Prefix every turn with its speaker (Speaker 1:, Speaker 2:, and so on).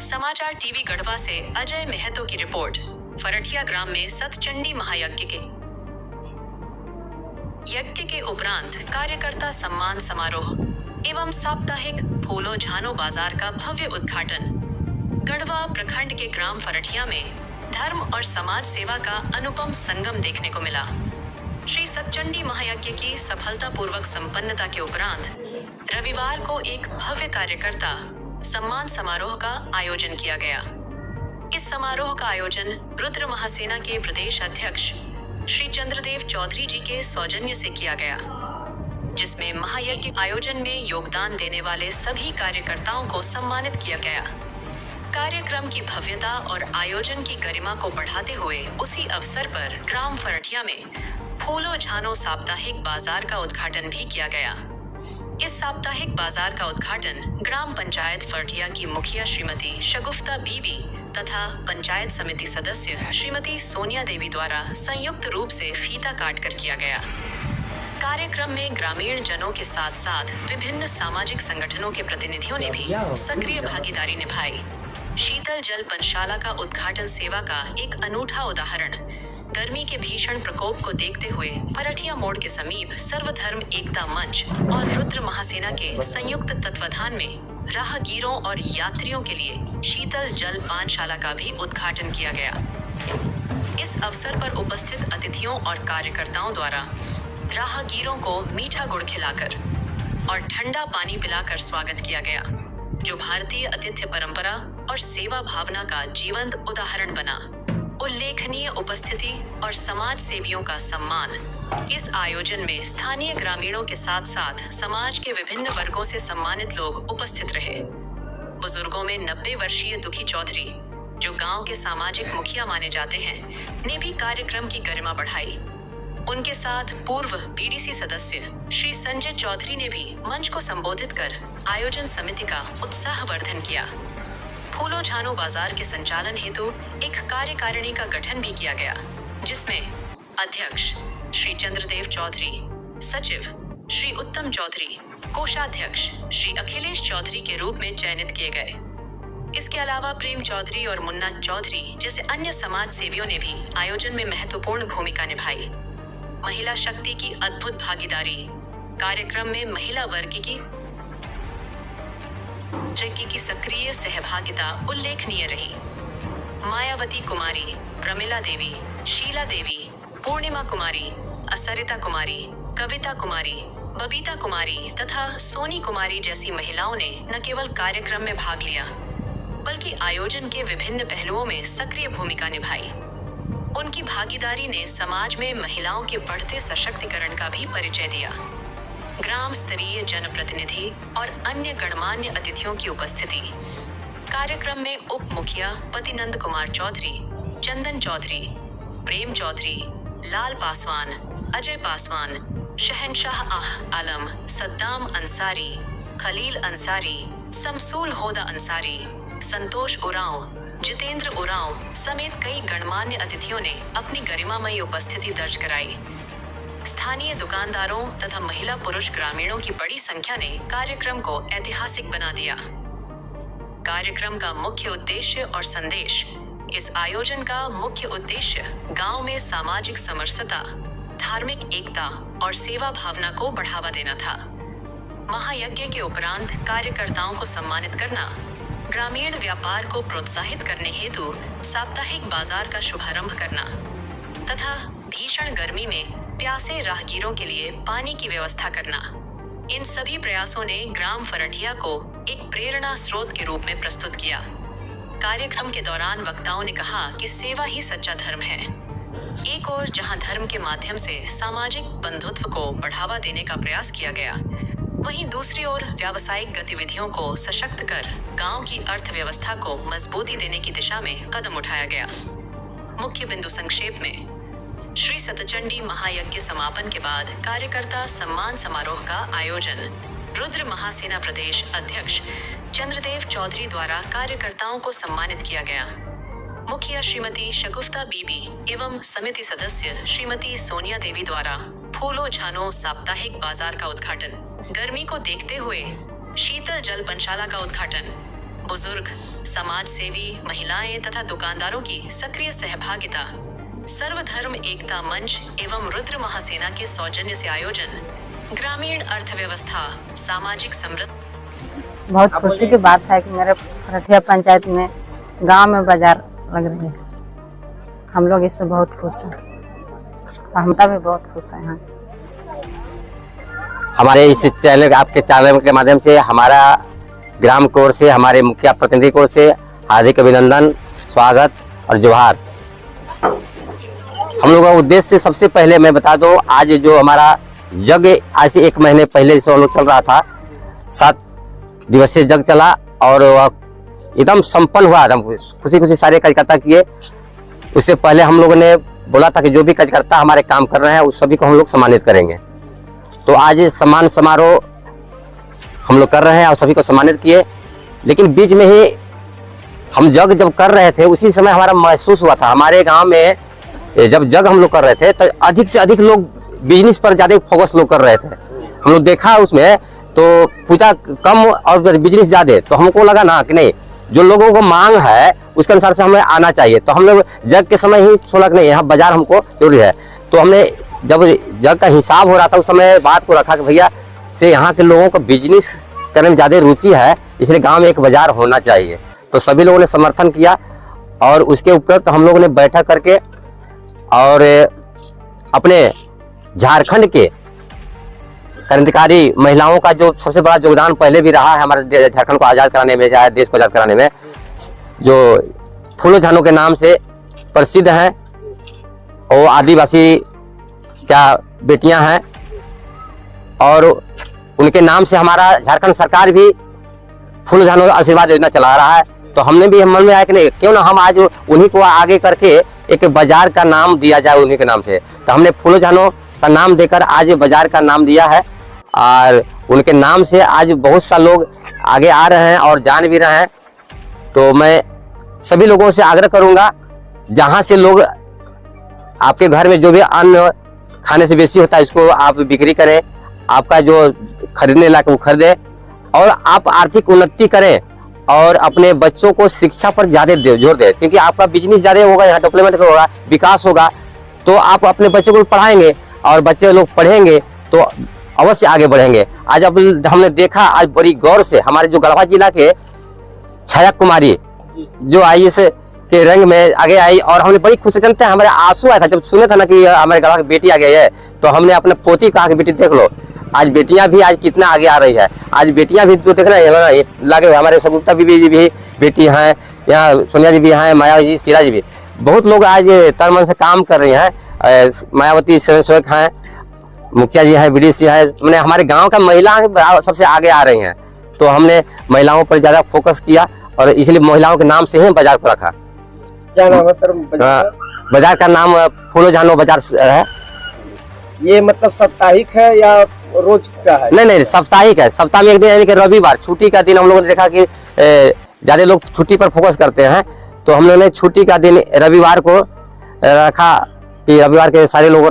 Speaker 1: समाचार टीवी गढ़वा से अजय महतो की रिपोर्ट। फरठिया ग्राम में सतचंडी महायज्ञ के उपरांत कार्यकर्ता सम्मान समारोह एवं साप्ताहिक फूलो झानो बाजार का भव्य उद्घाटन। गढ़वा प्रखंड के ग्राम फरठिया में धर्म और समाज सेवा का अनुपम संगम देखने को मिला। श्री सतचंडी महायज्ञ की सफलतापूर्वक संपन्नता के उपरांत रविवार को एक भव्य कार्यकर्ता सम्मान समारोह का आयोजन किया गया। इस समारोह का आयोजन रुद्र महासेना के प्रदेश अध्यक्ष श्री चंद्रदेव चौधरी जी के सौजन्य से किया गया, जिसमें महायज्ञ आयोजन में योगदान देने वाले सभी कार्यकर्ताओं को सम्मानित किया गया। कार्यक्रम की भव्यता और आयोजन की गरिमा को बढ़ाते हुए उसी अवसर पर ग्राम फरठिया में फूलो झानो साप्ताहिक बाजार का उद्घाटन भी किया गया। इस साप्ताहिक बाजार का उद्घाटन ग्राम पंचायत फरठिया की मुखिया श्रीमती शगुफ्ता बीबी तथा पंचायत समिति सदस्य श्रीमती सोनिया देवी द्वारा संयुक्त रूप से फीता काट कर किया गया। कार्यक्रम में ग्रामीण जनों के साथ साथ विभिन्न सामाजिक संगठनों के प्रतिनिधियों ने भी सक्रिय भागीदारी निभाई। शीतल जल पंचशाला का उद्घाटन सेवा का एक अनूठा उदाहरण। गर्मी के भीषण प्रकोप को देखते हुए फरठिया मोड़ के समीप सर्वधर्म एकता मंच और रुद्र महासेना के संयुक्त तत्वाधान में राहगीरों और यात्रियों के लिए शीतल जल पानशाला का भी उद्घाटन किया गया। इस अवसर पर उपस्थित अतिथियों और कार्यकर्ताओं द्वारा राहगीरों को मीठा गुड़ खिलाकर और ठंडा पानी पिलाकर स्वागत किया गया, जो भारतीय आतिथ्य परंपरा और सेवा भावना का जीवंत उदाहरण बना। उल्लेखनीय उपस्थिति और समाज सेवियों का सम्मान। इस आयोजन में स्थानीय ग्रामीणों के साथ साथ समाज के विभिन्न वर्गों से सम्मानित लोग उपस्थित रहे। बुजुर्गों में 90 वर्षीय दुखी चौधरी, जो गांव के सामाजिक मुखिया माने जाते हैं, ने भी कार्यक्रम की गरिमा बढ़ाई। उनके साथ पूर्व बीडीसी सदस्य श्री संजय चौधरी ने भी मंच को संबोधित कर आयोजन समिति का उत्साहवर्धन किया। फूलो झानो बाजार के संचालन हेतु एक कार्यकारिणी का गठन भी किया गया, जिसमें अध्यक्ष श्री चंद्रदेव चौधरी, सचिव श्री उत्तम चौधरी, कोषाध्यक्ष श्री अखिलेश चौधरी के रूप में चयनित किए गए। इसके अलावा प्रेम चौधरी और मुन्ना चौधरी जैसे अन्य समाज सेवियों ने भी आयोजन में महत्वपूर्ण भूमिका निभाई। महिला शक्ति की अद्भुत भागीदारी। कार्यक्रम में महिला वर्ग की सक्रिय सहभागिता उल्लेखनीय रही। मायावती कुमारी, प्रमिला देवी, शीला देवी, पूर्णिमा कुमारी, असरिता कुमारी, कविता कुमारी, बबीता कुमारी तथा सोनी कुमारी जैसी महिलाओं ने न केवल कार्यक्रम में भाग लिया, बल्कि आयोजन के विभिन्न पहलुओं में सक्रिय भूमिका निभाई। उनकी भागीदारी ने समाज में महिलाओं के बढ़ते सशक्तिकरण का भी परिचय दिया। ग्राम स्तरीय जनप्रतिनिधि और अन्य गणमान्य अतिथियों की उपस्थिति। कार्यक्रम में उप मुखिया पतिनंद कुमार चौधरी, चंदन चौधरी, प्रेम चौधरी, लाल पासवान, अजय पासवान, शहनशाह आलम, सद्दाम अंसारी, खलील अंसारी, समसूल होदा अंसारी, संतोष उरांव, जितेंद्र उरांव समेत कई गणमान्य अतिथियों ने अपनी गरिमामयी उपस्थिति दर्ज कराई। स्थानीय दुकानदारों तथा महिला पुरुष ग्रामीणों की बड़ी संख्या ने कार्यक्रम को ऐतिहासिक बना दिया। कार्यक्रम का मुख्य उद्देश्य और संदेश। इस आयोजन का मुख्य उद्देश्य गांव में सामाजिक समरसता, धार्मिक एकता और सेवा भावना को बढ़ावा देना था। महायज्ञ के उपरांत कार्यकर्ताओं को सम्मानित करना, ग्रामीण व्यापार को प्रोत्साहित करने हेतु साप्ताहिक बाजार का शुभारंभ करना तथा भीषण गर्मी में प्यासे राहगीरों के लिए पानी की व्यवस्था करना। इन सभी प्रयासों ने ग्राम फरठिया को एक प्रेरणा स्रोत के रूप में प्रस्तुत किया। कार्यक्रम के दौरान वक्ताओं ने कहा कि सेवा ही सच्चा धर्म है। एक ओर जहां धर्म के माध्यम से सामाजिक बंधुत्व को बढ़ावा देने का प्रयास किया गया, वहीं दूसरी ओर व्यावसायिक गतिविधियों को सशक्त कर गांव की अर्थव्यवस्था को मजबूती देने की दिशा में कदम उठाया गया। मुख्य बिंदु संक्षेप में। श्री सतचंडी महायज्ञ समापन के बाद कार्यकर्ता सम्मान समारोह का आयोजन रुद्र महासेना प्रदेश अध्यक्ष चंद्रदेव चौधरी द्वारा कार्यकर्ताओं को सम्मानित किया गया। मुखिया श्रीमती शगुफ्ता बीबी एवं समिति सदस्य श्रीमती सोनिया देवी द्वारा फूलो झानो साप्ताहिक बाजार का उद्घाटन, गर्मी को देखते हुए शीतल जल पंचशाला का उद्घाटन, बुजुर्ग, समाज सेवी, महिलाएं तथा दुकानदारों की सक्रिय सहभागिता, सर्वधर्म एकता मंच एवं रुद्र महासेना के सौजन्य से आयोजन, ग्रामीण अर्थव्यवस्था, सामाजिक समृद्धि।
Speaker 2: बहुत खुशी की बात है कि मेरे खरठिया पंचायत में गांव में बाजार लग रही है। हम लोग इससे बहुत खुश हैं, हमता भी बहुत खुश हैं।
Speaker 3: हमारे इस चैनल, आपके चैनल के माध्यम से हमारा ग्राम की ओर से, हमारे मुखिया प्रतिनिधि की ओर से हार्दिक अभिनंदन, स्वागत और जोहार। हम लोगों का उद्देश्य सबसे पहले मैं बता दूं, आज जो हमारा यज्ञ आज से 1 महीने पहले से हम लोग चल रहा था, 7 दिवसीय यज्ञ चला और एकदम संपन्न हुआ। एकदम खुशी खुशी सारे कार्यकर्ता किए। उससे पहले हम लोगों ने बोला था कि जो भी कार्यकर्ता हमारे काम कर रहे हैं उस सभी को हम लोग सम्मानित करेंगे। तो आज सम्मान समारोह हम लोग कर रहे हैं और सभी को सम्मानित किए। लेकिन बीच में ही हम यज्ञ जब कर रहे थे उसी समय हमारा महसूस हुआ था, हमारे गांव में जब यज्ञ हम लोग कर रहे थे तो अधिक से अधिक लोग बिजनेस पर ज़्यादा फोकस लोग कर रहे थे। हम लोग देखा उसमें तो पूजा कम और बिजनेस ज़्यादा। तो हमको लगा ना कि नहीं, जो लोगों को मांग है उसके अनुसार से हमें आना चाहिए। तो हम लोग यज्ञ के समय ही सोचा कि नहीं, यहाँ बाजार हमको जरूरी है। तो हमने जब यज्ञ का हिसाब हो रहा था उस समय बात को रखा कि भैया से यहाँ के लोगों को बिजनेस करने में ज़्यादा रुचि है, इसलिए गांव में एक बाजार होना चाहिए। तो सभी लोगों ने समर्थन किया और उसके उपरांत हम लोगों ने बैठक करके और अपने झारखंड के क्रांतिकारी महिलाओं का जो सबसे बड़ा योगदान पहले भी रहा है हमारे झारखंड को आज़ाद कराने में, चाहे देश को आज़ाद कराने में, जो फूलो झानो के नाम से प्रसिद्ध हैं, वो आदिवासी क्या बेटियां हैं और उनके नाम से हमारा झारखंड सरकार भी फूलो झानो आशीर्वाद योजना चला रहा है। तो हमने भी मन में आया कि नहीं, क्यों ना हम आज उन्हीं को आगे करके एक बाजार का नाम दिया जाए उन्हीं के नाम से। तो हमने फूलो झानो का नाम देकर आज बाजार का नाम दिया है और उनके नाम से आज बहुत सा लोग आगे आ रहे हैं और जान भी रहे हैं। तो मैं सभी लोगों से आग्रह करूंगा, जहां से लोग आपके घर में जो भी अन्न खाने से बेसी होता है इसको आप बिक्री करें, आपका जो खरीदने लायक वो खरीदें और आप आर्थिक उन्नति करें और अपने बच्चों को शिक्षा पर ज़्यादा जोर दें, क्योंकि आपका बिजनेस ज़्यादा होगा, यहाँ डेवलपमेंट होगा, विकास होगा, तो आप अपने बच्चों को पढ़ाएंगे और बच्चे लोग पढ़ेंगे तो अवश्य आगे बढ़ेंगे। आज अब हमने देखा, आज बड़ी गौर से हमारे जो गढ़वा जिला के छाया कुमारी जो IAS के रंग में आगे आई और हमने बड़ी खुशी जनते हैं, हमारे आंसू आया था जब सुने था ना कि हमारे गढ़वा की बेटी आ गई है। तो हमने अपने पोती कहा कि बेटी देख लो, आज बेटियां भी आज कितना आगे आ रही है। आज बेटियां भी तो देख रहे हैं लगे, हमारे सगुप्ता बीबी भी बेटी हैं, यहाँ सोनिया जी भी हैं, माया जी, शीला जी भी, बहुत लोग आज तन मन से काम कर रही हैं। मायावती स्वयंसेवक हैं, मुखिया जी हैं, BDC है, मैंने हमारे गांव का महिला सबसे आगे आ रही हैं। तो हमने महिलाओं पर ज़्यादा फोकस किया और इसलिए महिलाओं के नाम से ही बाजार को रखा।
Speaker 4: क्या नाम है सर
Speaker 3: बाजार का नाम फूलो झानो बाजार है।
Speaker 4: ये मतलब साप्ताहिक है या रोज का है?
Speaker 3: नहीं, साप्ताहिक है। सप्ताह में एक दिन, यानी कि रविवार छुट्टी का दिन हम लोगों ने देखा कि ज्यादा लोग छुट्टी पर फोकस करते हैं। तो हम लोगों ने छुट्टी का दिन रविवार को रखा कि रविवार के सारे लोग